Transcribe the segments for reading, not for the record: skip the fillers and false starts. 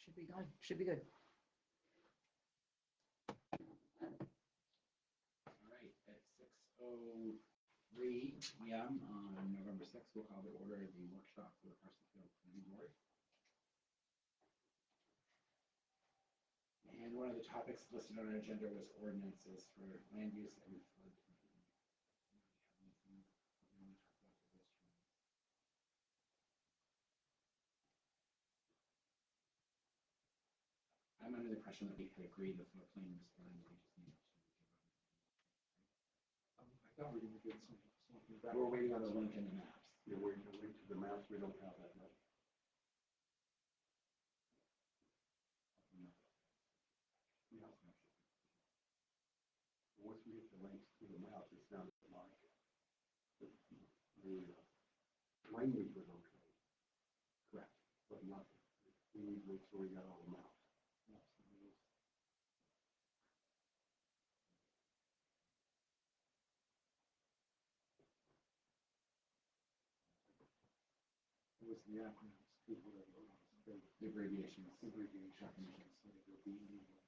Should be good. Should be good. All right, at 6:03 p.m. on November 6th, we'll call the order of the workshop for the Parsonsfield Planning Board. And one of the topics listed on our agenda was ordinances for land use and flood. I'm under the impression that we had agreed the floodplain was fine, we just need to give them. I thought we were going to get something back. We're waiting on the link in the maps. You're waiting to link to the maps, we don't have that much. Yeah. Once we get the links to the maps, it sounded like the language was okay. Correct. But nothing. We need to make sure we got all the maps. It was the acronyms, too, whatever it was. The abbreviations. Abbreviations, so the BE ones.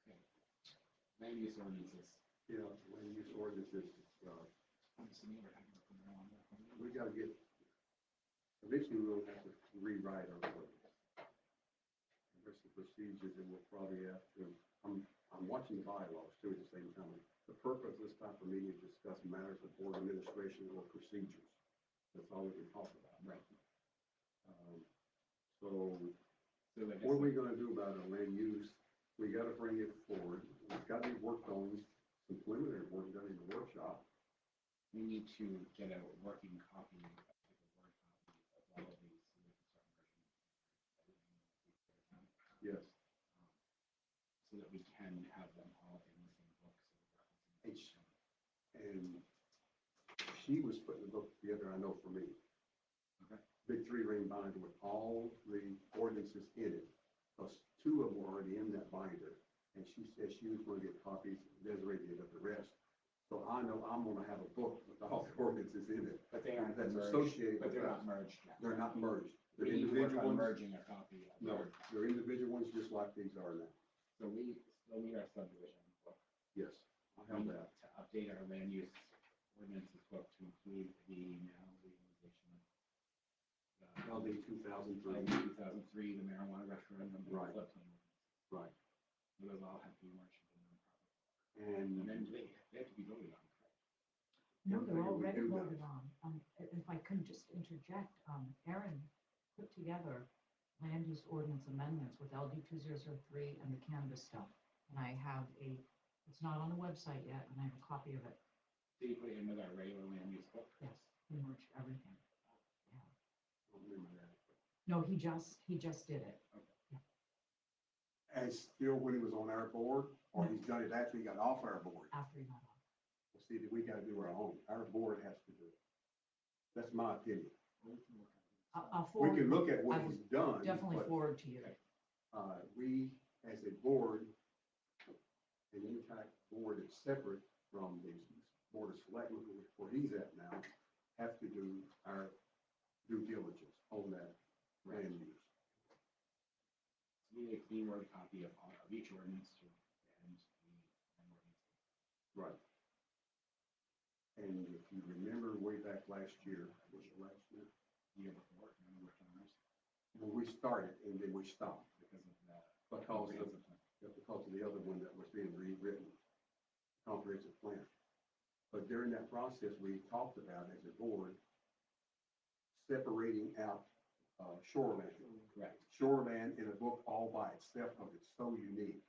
Okay. Land use ordinances. Yeah, land use ordinances, I'm assuming we're having to put it on there. we got to get, eventually we'll have to rewrite our ordinance. There's the procedures and we'll probably have to, I'm watching the bylaws too at the same time. The purpose of this type of meeting is to discuss matters of board administration or procedures. That's all we can talk about. Right. So So like I what are we said, going to do about our land use? We got to bring it forward. We've got to be worked on, some preliminary work done in the workshop. we need to get a working copy, a Word copy of all of these so we can start merging everything. Yes. So that we can have them all in the same book. So we're referencing And she was putting the book together, I know for me. Okay. Big 3-ring binder with all the ordinances in it, plus 2 of them were already in that binder. And she said she was going to get copies, Desiree did of the rest. So I know I'm going to have a book with all the ordinances in it. But they aren't That's merged, associated but with they're that. not merged yet. They're not merged. We They're need to work individual on ones. merging a copy of No, Word. they're individual ones just like these are now. So we still need our subdivision book. Yes, I have that. To update our land use ordinances book to include the now legalization of LD 2003. 2003, the marijuana referendum, and the Right. floodplain ordinance. Right. Those all have to be merged into one proper. And And then they have to be voted on. No, One they're thing we already do know. voted on. If I can just interject, Erin put together land use ordinance amendments with LD 2003 and the cannabis stuff. And I have it's not on the website yet, and I have a copy of it. Did you put it in with our regular land use book? Yes, he merged everything. Yeah. I don't remember that. No, he just did it. And still when he was on our board, or he's done it after he got off our board. After he got off. Well, see, we got to do our own. Our board has to do it. That's my opinion. I'll We forward. can look at what I he's will done. Definitely but, forward to you. we, as a board, and any type of board that's separate from the board of selectmen, where he's at now, have to do our due diligence on that land use. So we need a clean word copy of each ordinance to and the ordinance. Right. And if you remember way back last year, was it last year? Year before, and we worked on ours When we started and then we stopped because of that. because of the other one that was being rewritten, comprehensive plan. But during that process, we talked about as a board, separating out shoreland. Correct. Shoreland in a book all by itself because it's so unique.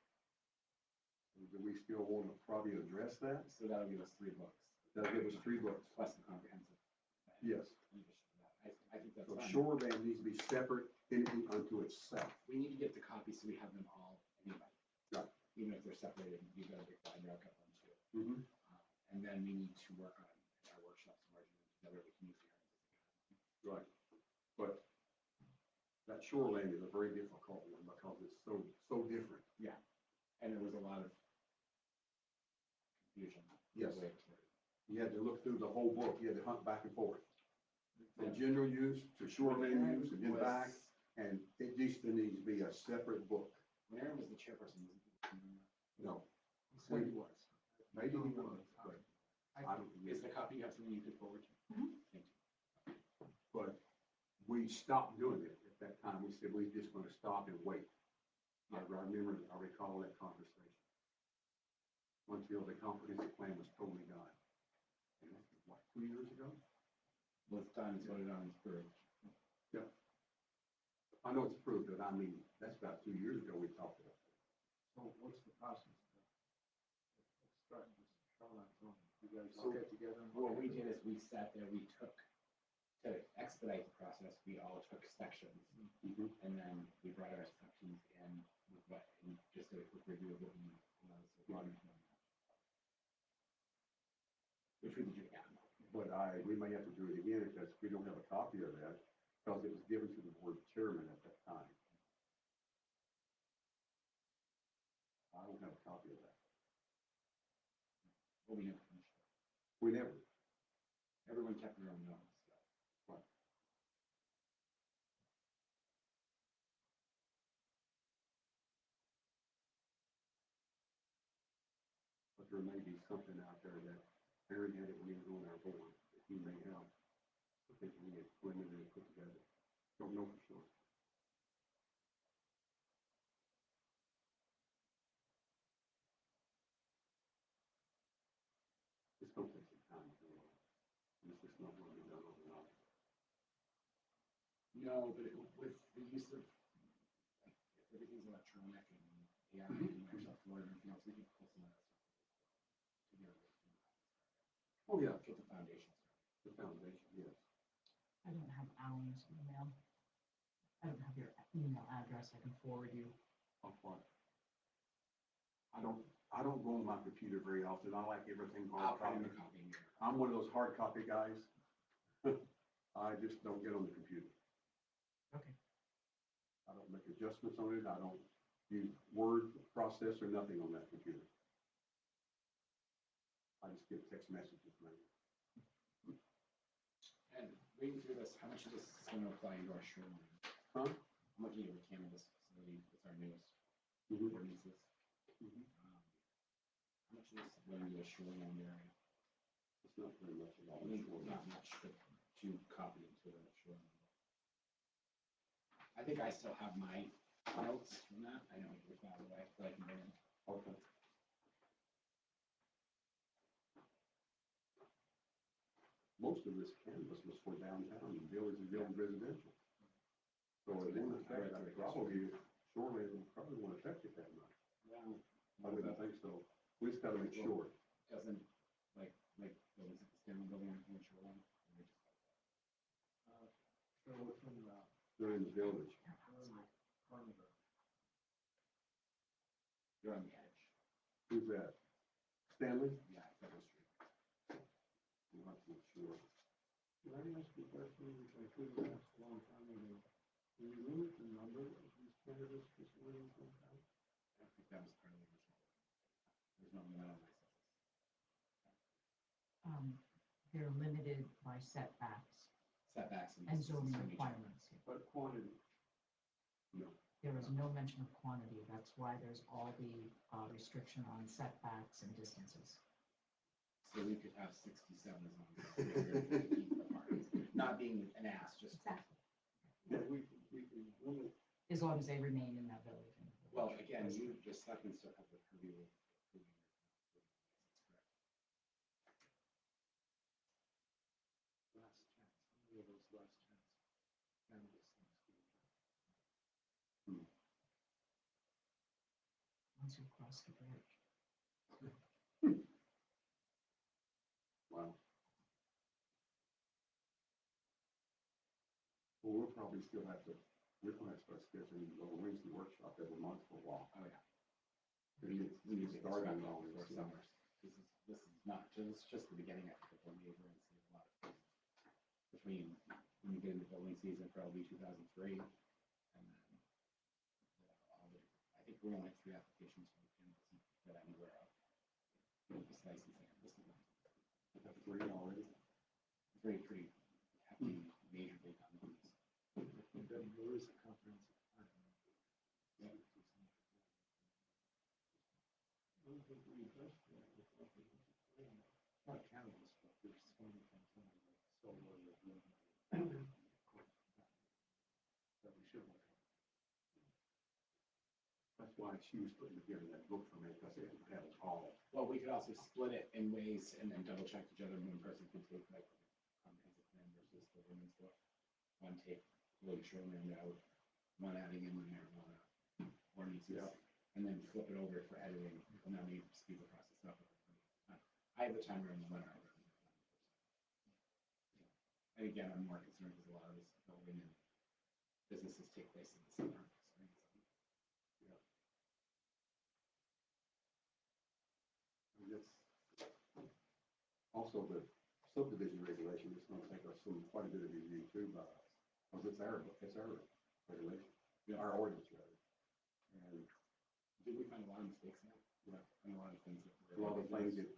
Do we still want to probably address that? So that'll give us 3 books. That'll give us 3 books. Plus the comprehensive. Yes. I think that's So fine. shoreline needs to be separate entity unto itself. We need to get the copies so we have them all anyway. Right. Even if they're separated, you've got a big file, I've got one too. Mm-hmm. And then we need to work on our workshops merging them together. We can use the items as a guide. Right. But that shoreline is a very difficult one because it's so different. And there was a lot of confusion. Yes. the way it was worded. You had to look through the whole book. You had to hunt back and forth. From general use to shoreline use and then back. And it just needs to be a separate book. When Aaron was the chairperson, wasn't he? No, He said he was. maybe he was, but I don't. Is the copy you have something you could forward to? Mhm. Thank you. But we stopped doing it at that time. We said, we're just gonna stop and wait. I remember, I recall that conversation. Until the comprehensive plan was totally done. And this was what, 2 years ago? Well, it's done, it's voted on, it's approved. I know it's approved, but I mean, that's about 2 years ago we talked about it. So what's the process? Let's start with shoreline zoning. You guys So- all get together and. What we did is we sat there, we took, to expedite the process, we all took sections. Mhm. And then we brought our sections in with what, and just did a quick review of what we, wanted to know. Which we did again. But we may have to do it again because we don't have a copy of that, because it was given to the board chairman at that time. I don't have a copy of that. Well, we never finished it. We never. Everyone kept their own notes. So. But there may be something out there that Aaron had it when he was on our board, that he may have. I think we had preliminary put together. Don't know for sure. It's gonna take some time to do it. It's just not gonna be done overnight. No, but with the use of, like, if everything's electronic and AI and Microsoft Word and everything else, we can pull some of that stuff together. Oh, yeah, Get the foundation started. the foundation, yes. I don't have Alan's email. I don't have your email address. I can forward you. Of what? I don't go on my computer very often. I like everything I'll hard print copy. a copy. and get it. I'm one of those hard copy guys. I just don't get on the computer. Okay. I don't make adjustments on it. I don't use word processor, nothing on that computer. I just get text messages, man. And reading through this, how much of this is going to apply into our shoreline? Huh? I'm looking at the cannabis facility, it's our newest Mhm. ordinances. Mhm. How much of this is going into the shoreline area? It's not very much at all. I mean, not much to copy into the shoreline. I think I still have my notes from that. I know it was out of the way, but I can bring them. Okay. Most of this canvas was for downtown and village and village residential. So it won't affect, probably, surely it probably won't affect it that much. Well, I wouldn't think so. We just gotta make sure. doesn't, like buildings at the Stanley Building or in the shoreline. So within the, They're in the village. perimeter. You're on the edge. Who's that? Stanley? Yeah, Federal Street. I'm not too sure. Can I ask you a question, which I could have asked a long time ago? Can you limit the number of these cannabis facilities in town? I think that was part of the original. There's no limit on licenses. They're limited by setbacks Setbacks and. and distances zoning from each other. requirements. But quantity, No. There is no mention of quantity. That's why there's all the restriction on setbacks and distances. So we could have 67 as long as it's 350 feet apart. Not being an ass, just, Exactly. yeah, we can limit, As long as they remain in that village. well, again, you just selectmen still have the purview of approving or not approving license, correct? last chance, how many of those last chance cannabis things do we have? Once you cross the bridge. Wow. Well, we'll probably still have to, we're gonna have to start scheduling a little Wednesday workshop every month for a while. Oh, yeah. We need We need to get started started on on before this, summers. This is not, just the beginning. I think we'll need to see a lot of things. Between when you get into building season for LD 2003 and then all the, I think we only have 3 applications from Canvas that I'm aware of. Just licensing, this is That's 3 already. very pretty hefty, majorly done ones. There is a comprehensive plan. Yeah. I don't think we addressed that with comprehensive plan. Not cannabis, but there's so many things on it, like solar or wind. That we should look at. That's why she was putting together that book for me, because it had it all. Well, we could also split it in ways and then double check each other. One person could take like comprehensive plan versus the women's book. One take really shoreline out, one adding in the marijuana ordinances, Yeah. and then flip it over for editing, and then we speed the process up. I have the time during the winter. And again, I'm more concerned because a lot of this building and businesses take place in the summer. And that's also the subdivision regulation is gonna take us some, quite a bit of review too, because it's our regulation, our ordinance rather. And Did we find a lot of mistakes in it? Yeah, and a lot of things that a lot of things that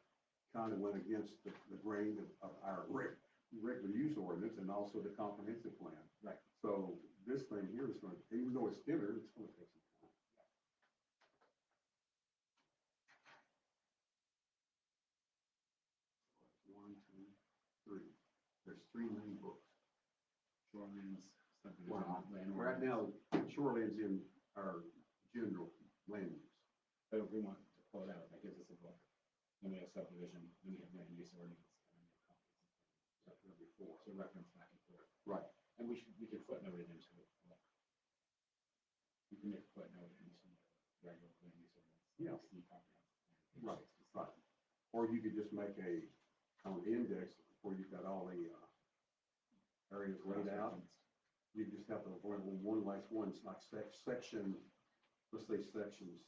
kind of went against the grain of our regular use ordinance and also the comprehensive plan. Right. So this thing here is going to, even though it's thinner, it's going to take some time. 1, 2, 3. There's 3 main books. Shorelines, subdivision, Well, land right ordinance. now, shoreland's in our general land use. But if we want to pull it out, that gives us a book. Then we have subdivision, then we have land use ordinance, and then we have comprehensive. That's what before. So reference back and forth. Right. And we could footnote it into it. You can make a footnote into the regular land use ordinance. Yeah. See comprehensive plan, page Right, 67. right. Or you could just make an index where you've got all the areas laid out. You just have to avoid one last one, it's like section, let's say sections,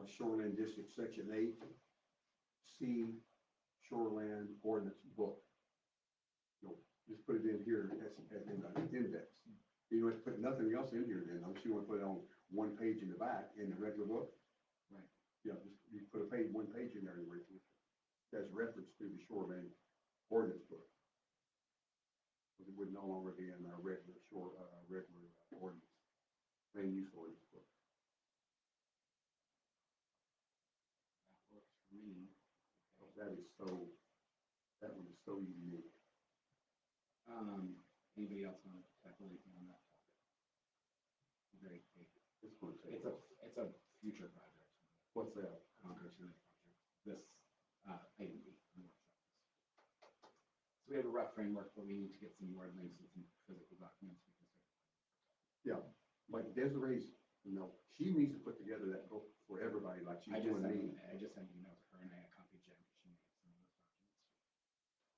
shoreline district, section 8, C, shoreline ordinance book. You'll just put it in here as in an index. You don't have to put nothing else in here then, unless you want to put it on one page in the back in the regular book. Right. Yeah, just, you put one page in there as reference to the shoreline ordinance book. But it would no longer be in our regular ordinance, land use ordinance book. That works for me. That one is so unique. Anybody else want to tackle anything on that topic? Very big. It's going to take. It's a future project. What's that? Concord Center project. This, item B, the workshop. So we have a rough framework, but we need to get some more links and some physical documents. We can start. Yeah, like Desiree's, she needs to put together that book for everybody, like she's doing me. I just sent an email to her and I copied Jen. She made some of those documents.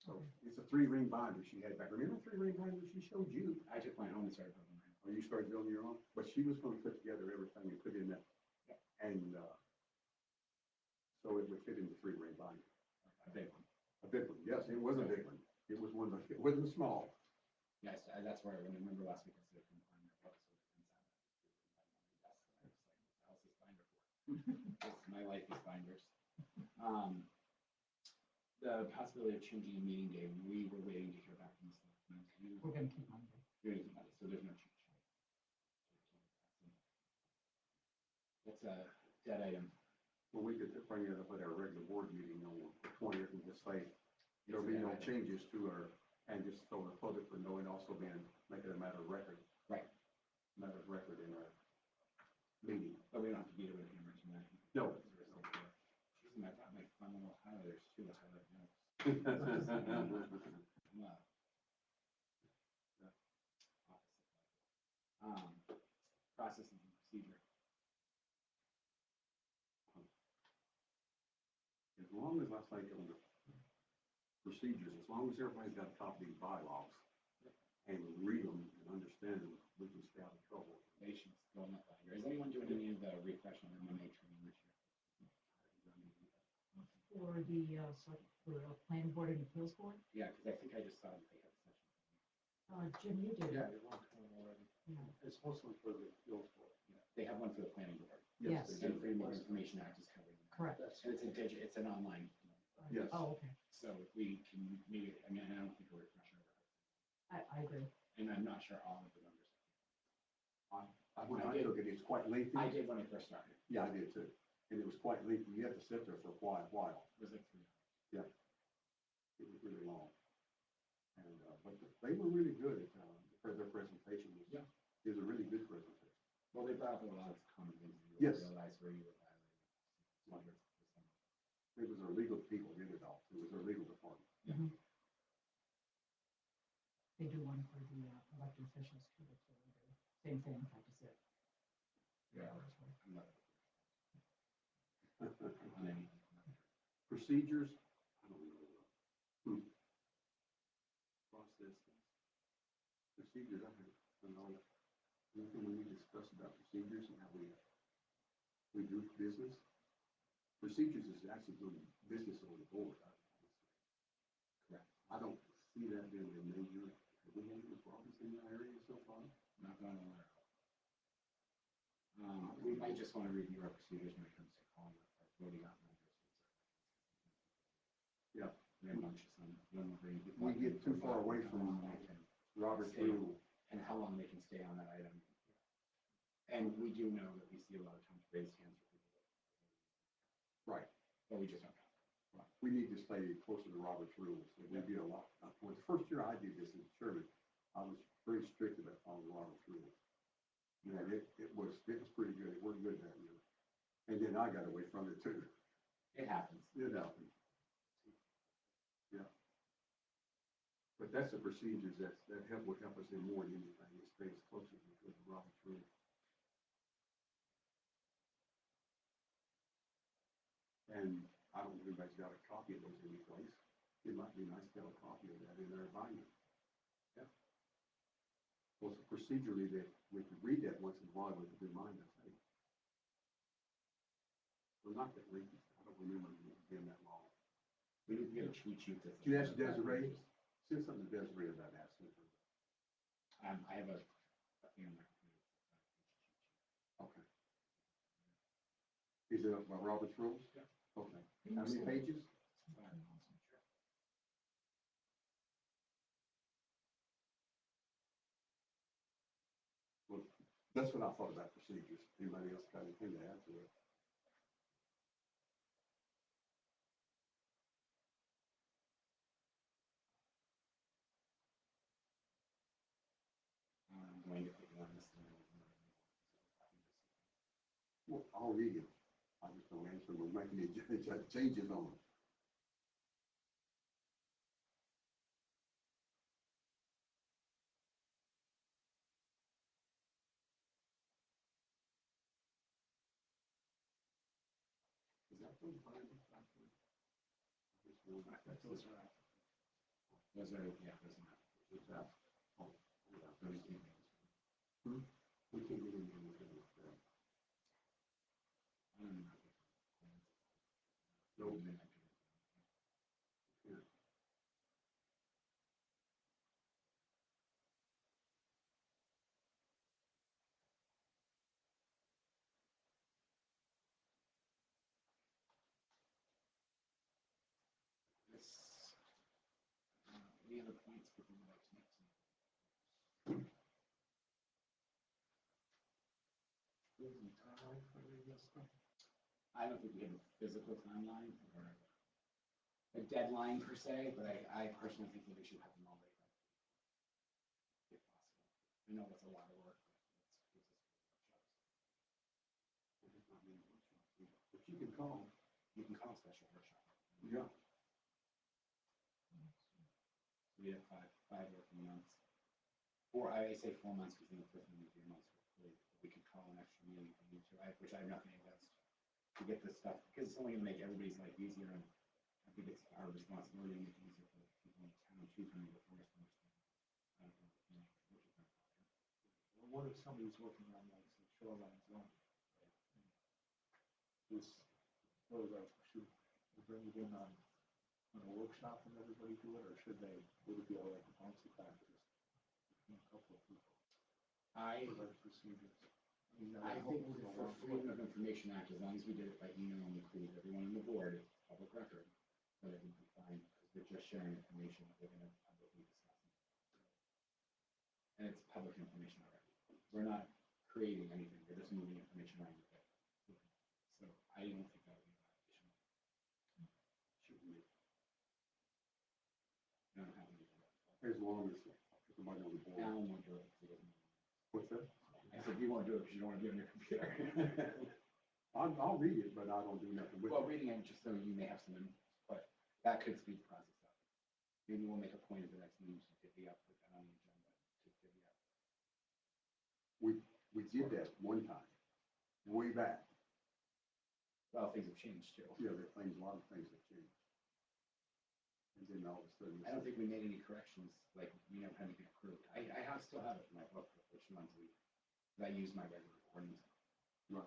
So it's a 3-ring binder she had back. Remember the 3-ring binder she showed you? I took mine home and started building mine. Or you started building your own? But she was going to put together everything and put in that. Yep. And so it would fit in the 3-ring binder. A big one. A big one, yes, it was a big one. It was one of the, it wasn't small. Yes, that's where, when I remember last week, I said I couldn't find my book, so inside that. I was like, what's the hell is this binder for? My life is binders. The possibility of changing a meeting day, we were waiting to hear back from the selectmen. We're gonna keep Monday. You're gonna keep Monday, so there's no change. That's a dead item. Well, we could bring it up at our regular board meeting on the 20th and just say, there'll be no changes to our, and just so the public would know, and also then make it a matter of record. Right. Matter of record in our meeting. But we don't have to beat it with a hammer tonight. No. She's my fun little highlighters too, the highlight notes. Process and procedure. As long as I think on the procedures, as long as everybody's got a copy of these bylaws and read them and then we can stay out of trouble. They should go in that year. Is anyone doing any of the refresh on MMA training this year? For the, for the planning board and appeals board, Yeah, because I think I just saw that they had a session. Jim, you did. Yeah, they want to come already. Yeah. It's mostly for the appeals board. Yeah, they have one for the planning board. Yes. The Freedom of Information Act is covering that. Correct. That's, And it's an online. Yes. Oh, okay. So if we can maybe, I mean, I don't think a refresh over. I agree. And I'm not sure all of the members. When I I did. took it, it's quite lengthy. I did when I first started. Yeah, I did too. And it was quite lengthy. You had to sit there for quite a while. It was like 3 hours. It was really long. And, but they were really good at, for their presentation. Yeah. It was a really good presentation. Well, they brought up a lot of common things. You Yes. realize where you were violating. It was our legal people did it all. It was our legal department. Mhm. They do one for the elected officials too. That's what they do. Same thing, have to sit. Yeah. Hours worth. I'm not- on any- Procedures, I don't know. Process. Procedures, I don't know. Anything we need to discuss about procedures and how we do business? Procedures is actually doing business on the board. Correct. I don't see that being a major, have we had any problems in that area so far? Not going to learn. We might just want to review our procedures when it comes to calling up our voting out members. Yeah. Rambunctious on when we're bringing people. We up get and too for far what away and how from long they can- Robert's Stay. rule. And how long they can stay on that item. And we do know that we see a lot of times raised hands for people. Right. But we just don't know. Right. We need to stay closer to Robert's rules. And we did a lot. Well, the first year I did this as chairman, I was very strict about following Robert's rules. And it was pretty good. It worked good that year. And then I got away from it too. It happens. It happened. Yeah. But that's the procedures that would help us in more than anything. It stays closer to Robert's rules. And I don't know if anybody's got a copy of those any place. It might be nice to have a copy of that in their binder. Yeah. Well, so procedurally that we could read that once in a while with a reminder, hey. Well, not that lengthy. I don't remember it being that long. We need to get a cheat sheet. that's- Did you ask Desiree? Send something to Desiree about asking her. I have a thing on my computer. Okay. Is it about Robert's rules? Yeah. Okay. How many pages? Well, that's what I thought about procedures. Anybody else got anything to add to it? I'm going to put you on this. Well, I'll read it. I just don't answer them. We're making any changes on them. Is that those binders back there? This one back there. Those are, yeah, those are. Is that? Oh, yeah. Those are. We can't get anything with them. No. Here. Any other points for people like tonight? I don't think we have a physical timeline or a deadline per se, but I personally think that we should have them all ready. If possible. I know that's a lot of work, but But you can call. you can call a special workshop. Yeah. We have five working months. Or I say 4 months because the first one would be months. We could call an extra meeting if we need to, which I have nothing against, to get this stuff, because it's only gonna make everybody's life easier, and I think it's our responsibility to make it easier for people in town to come before us. But what if somebody's working on like some shoreline zone? Right? And this photograph, should we bring it in on a workshop and everybody do it, or should they, would it be all like a bouncy practice? Between a couple of people, I like procedures. I mean, I hope think we don't for want- Freedom of Information Act, as long as we did it by email and included everyone on the board, it's public record, then it would be fine, because we're just sharing information that we're gonna publicly discuss. And it's public information already. We're not creating anything, we're just moving information around with it. So I don't think that would be a violation. Should be, I don't have any. as long as everybody on the board. Alan won't do it, because he doesn't. What's that? I said, you won't do it because you don't want to be on your computer. I'll read it, but I don't do nothing with Well, it. reading it, just so you may have some input, but that could speed the process up. Maybe we'll make a point at the next meeting to divvy up, put that on the agenda, to divvy up. We did that one time, way back. Well, things have changed too. Yeah, there are things, a lot of things have changed. And then all of a sudden. I don't think we made any corrections, like, we never had anything approved. Still have it in my book, of which ones I use my regular ordinance. Right.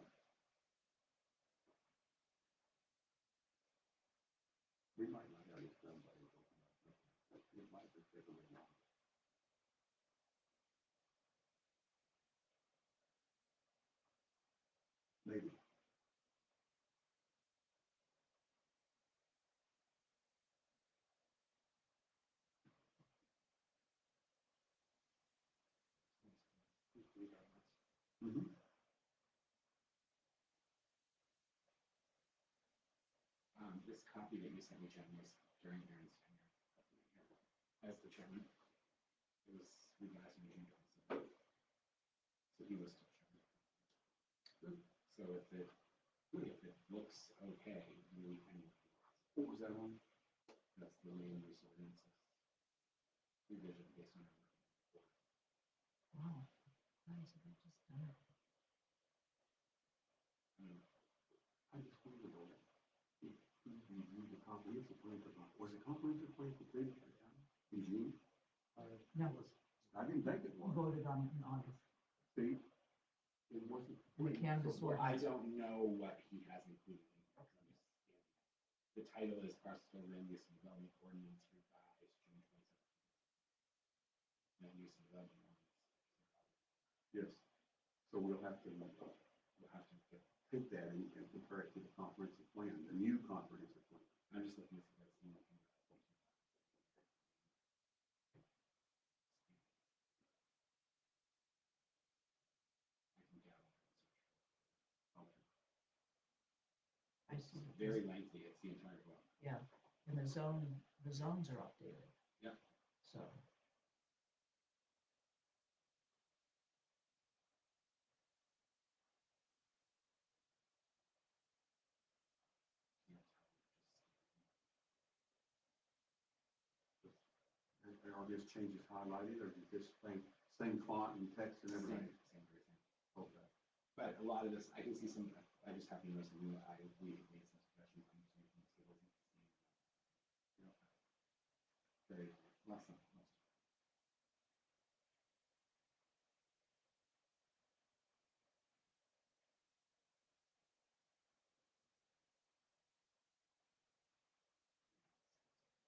We might not have it done by April. It might just take a little longer. Maybe. Mm-hmm. This copy that you sent me, Jen, was during Aaron's tenure as the chairman. It was revised in June 27th. So he was still chairman. So if it looks okay, we can. What was that on? That's the land use ordinances. Revision based on. Wow, nice, I just done it. I just wondered on it. Who reviewed the comprehensive plan for, was the comprehensive plan completed by the time in June? No, I didn't think it we was. voted on it in August. See? It wasn't. The cannabis Well, I ordinance. don't know what he has included in here. I'm just scanning it. The title is Barstow Land Use and Development Ordinance revised June 27th. Land Use and Development Ordinance. Yes. So we'll have to We'll have to get, take that and compare it to the comprehensive plan, the new comprehensive plan. I'm just looking at this. I can get all that. Okay. I see. It's very lengthy, it's the entire book. Yeah, and the zones are updated. Yep. So, And are these changes highlighted, or is this same font and text and everything? Same everything. Okay. But a lot of this, I can see some, I just have to notice, we have made some suggestions on some things, so it wasn't the same. You know, very, less than most.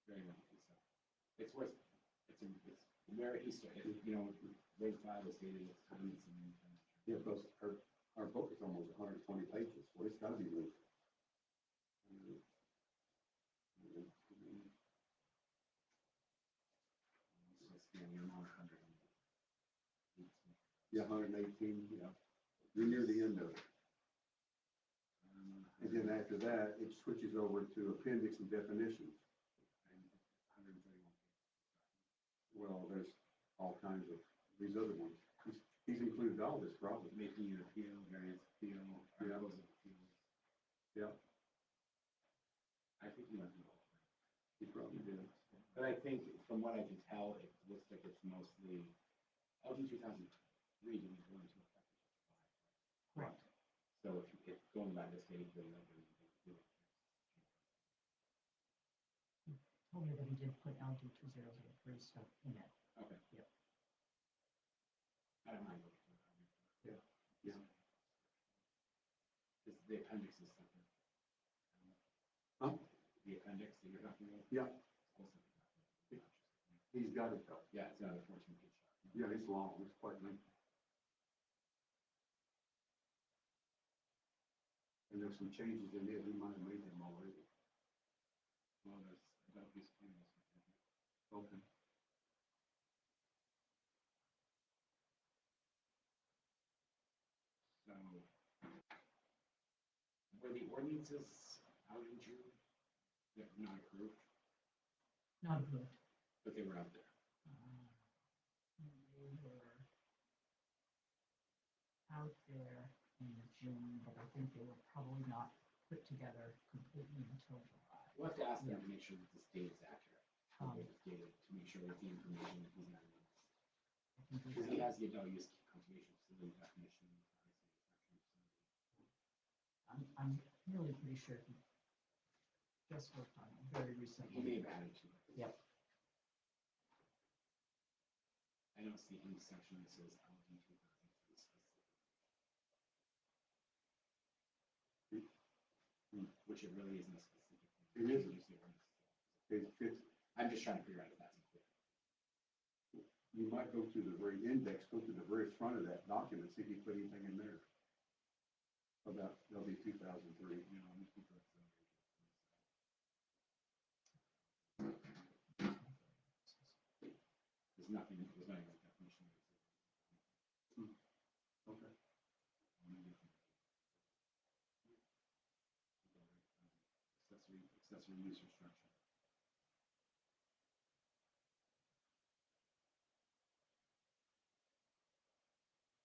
Very lengthy, so it's worth, it's very historic, you know, those files dated its time, it's an Yeah, because our book is almost 120 pages, so it's gotta be lengthy. it's just, you know, 100. Yeah, 118, yeah. You're near the end of it. And then after that, it switches over to appendix and definitions. 131. Well, there's all kinds of, these other ones. He's included all this probably. Making an appeal, variance appeal, Yeah. articles of appeals. Yeah, I think he went through the whole thing. he probably did. But I think from what I can tell, it looks like it's mostly, LD 2003 didn't go into effect until July. right, So if going by this date, then they're going to do it. told me that he did put LD 2003 stuff in it. Okay. Yep. I don't mind looking through it. the appendix is separate. Huh? The appendix that you're talking about? Yeah. It's also separate. He's got it though. Yeah, it's another 14-page document. Yeah, it's long, it's quite lengthy. And there's some changes in it, we might have made them already. Well, there's about this canvas. Okay. So, were the ordinances out in June? Yeah, not approved, Not approved. but they were out there. They were out there in June, but I think they were probably not put together completely until July. We'll have to ask them to make sure that this date is accurate. Um, This dated, to make sure that the information that he's not. I think we Because he has the adult use conservation facility definition. I'm really pretty sure he just worked on it very He recently. may have added to it. Yep. I don't see any section that says LD 2003 specific. Which it really isn't a specific. It isn't. Just the ordinance. It's, I'm just trying to figure out if that's included. you might go to the very index, go to the very front of that document, see if you put anything in there about LD 2003. You know, I'm looking for it. There's nothing, there's not even a definition. Okay. Accessory use or structure.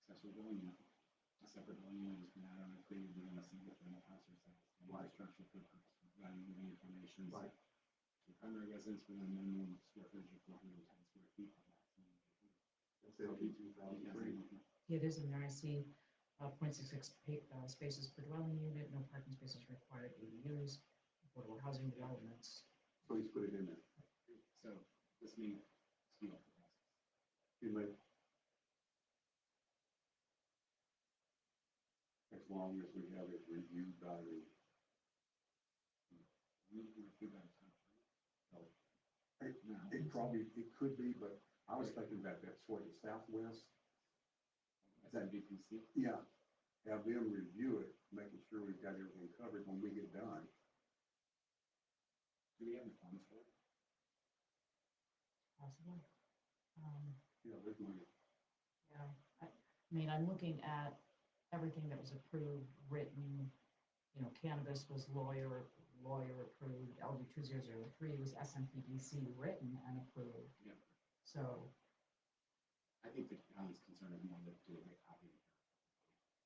Accessory dwelling unit. A separate dwelling unit is not included within a single family house or size. Right. Structure for the purpose of providing living accommodations. Right. To primary residence within a minimum square footage of 410 square feet. That's LD 2003. It is in there. I see 0.66 spaces per dwelling unit, no parking spaces required, ADUs, affordable housing developments. So he's put it in there. So this may speed up the process. He may. As long as we have it reviewed by the, We can do that time. No. it probably, it could be, but I was thinking about that sort of southwest. Is that DPC? Yeah, have them review it, making sure we've got everything covered when we get done. Do we have the funds for it? Possibly. Yeah, there's money. Yeah, I mean, I'm looking at everything that was approved, written, you know, cannabis was lawyer approved, LD 2003 was SMPDC written and approved. Yeah. So, I think the town's concerned is more to do a great copy.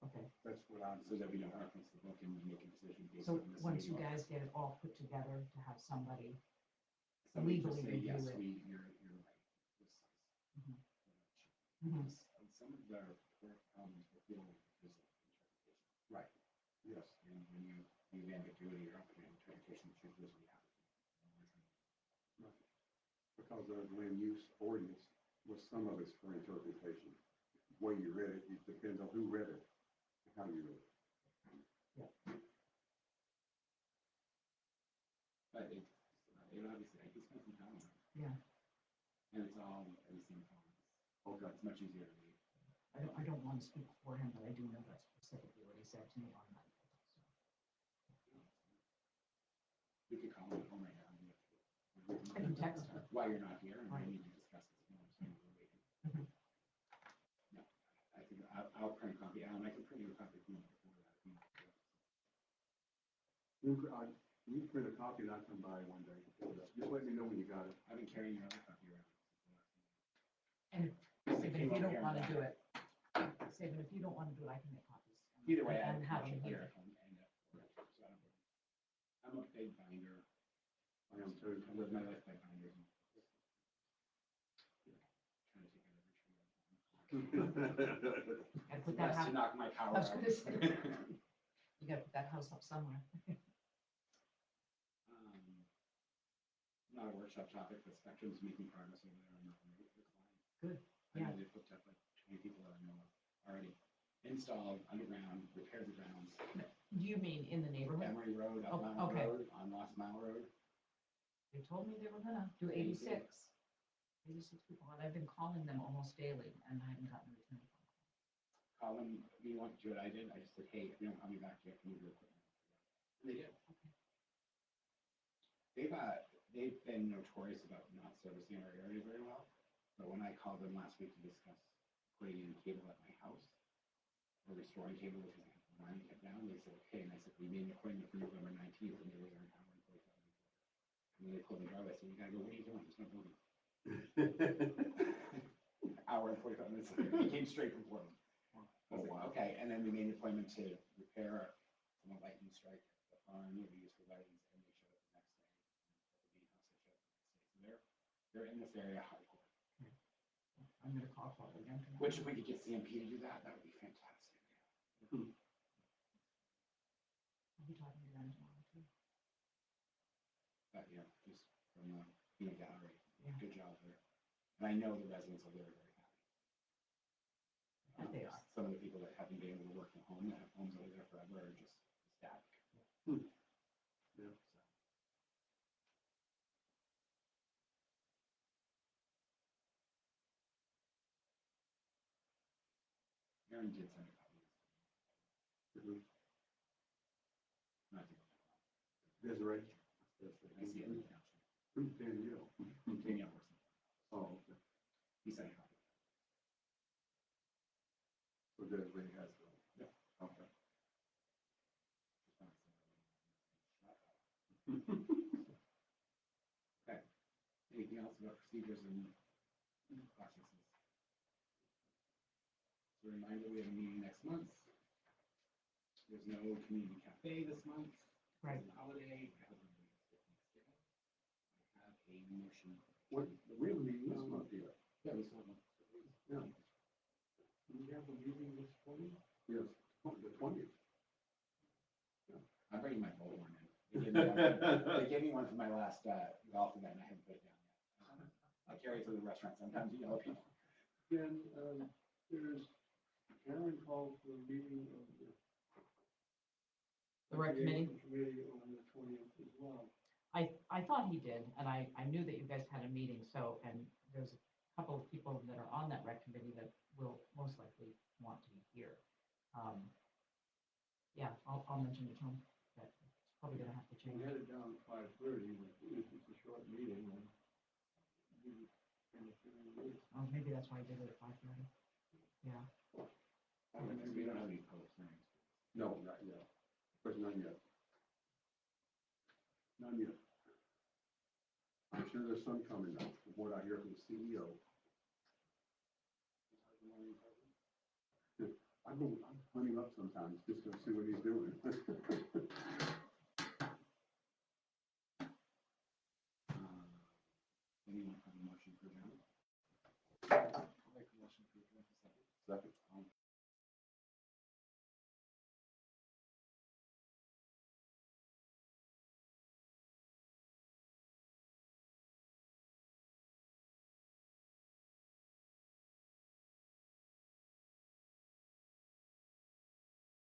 okay, That's what I'm, So that we don't reference the book and make a decision based so on this. once you guys get it all put together to have somebody, Somebody just legally say, review yes, it. you're right. This is- Mhm. Mhm. Some of the core problems we're feeling is interpretation. right, yes. And when you leave ambiguity or interpretation, the truth is we have to. Because of land use ordinance, was some of it's for interpretation. The way you read it, it depends on who read it, and how you read it. But it obviously, I can spend some time on it. yeah, And it's all in the same font. Okay. It's much easier to read. I don't want to speak for him, but I do know that's specifically what he said to me on that. We could call it home right now. I can text her. While you're not here, and Right. we need to discuss this more, so we're waiting. Mhm. No, I think I'll print a copy, Alan, I can print you a copy before that. if you want. You print a copy and I'll come by one day before that. Just let me know when you got it. I've been carrying your other copy around. And Since Stephen, it if came you over don't here want to and do back. it, Stephen, if you don't want to do it, I can make copies. Either way, I And have them here. here. So I'm a big binder. I am too. I live my life by binders. Trying to take out every tree. Gotta It's put the that best to house, knock my power I was out. gonna say. You gotta put that house up somewhere. Not a workshop topic, but Spectrum's making progress over there on the decline. Good, I yeah. know they've hooked up like 20 people that I know of already. Installed underground, repaired the grounds. Do you mean in the neighborhood? Emery Road, Oh, Up Mountain okay. Road, on Lost Mile Road. They told me they were gonna do They did. 86. 86 people, and I've been calling them almost daily, and I haven't gotten a return phone call. Call them, you want to do what I did? I just said, hey, if you don't call me back, you have to move your equipment. And they did. They've been notorious about not servicing our area very well. But when I called them last week to discuss putting in cable at my house, or restoring cable, which is the line kept down, they said, okay, and I said, we made an appointment for November 19th, and they were there an hour and 45 minutes later. And then they pulled the driveway, I said, you gotta go, what are you doing? There's no building. Hour and 45 minutes later, he came straight from Portland. I was like, okay, and then we made an appointment to repair some lightning strike at the farm that we used for weddings, and they showed up the next day. And at the meeting house, they showed up the next day. So they're in this area hardcore. I'm gonna call Paul again tomorrow. Which if we could get CMP to do that, that would be fantastic. I'll be talking to them tomorrow too. But yeah, just from the, gallery, Yeah. good job there. And I know the residents are very, very happy. Bet they are. Some of the people that haven't been able to work from home, that have homes over there forever, are just ecstatic. Yeah. Aaron did send a copy. Mhm. Not to, Desiree? I see it in the township. Who's Danielle? Danielle works in it. Oh, okay. He sent a copy. So Desiree has one. Yep. Okay. Just wanted to say that. Okay. Anything else about procedures and processes? As a reminder, we have a meeting next month. There's no community cafe this month. Right. It's a holiday. Because of Thanksgiving. I have a motion. What, we have a meeting this month here. Yeah, we still have one. Yeah. Do we have a meeting this morning? Yes, the 20th. I'm bringing my bullhorn in. They gave me one for my last golf event, and I haven't put it down yet. I carry it to the restaurant sometimes, you know, people. Then, there's, Aaron called for a meeting of The rec committee? Committee on the 20th as well. I thought he did, and I knew that you guys had a meeting, so, and there's a couple of people that are on that rec committee that will most likely want to be here. Yeah, I'll mention it to him, that it's probably gonna have to We change. had it down at 5:30, but it's a short meeting, and we finished it in a week. Oh, maybe that's why I did it at 5:30. Yeah, We don't have any public hearings. No, not yet. But none yet. None yet. I'm sure there's some coming up, from what I hear from the CEO. I'm hunting up sometimes, just to see what he's doing. Anyone have a motion for that? I'll make a motion to adjourn. Second.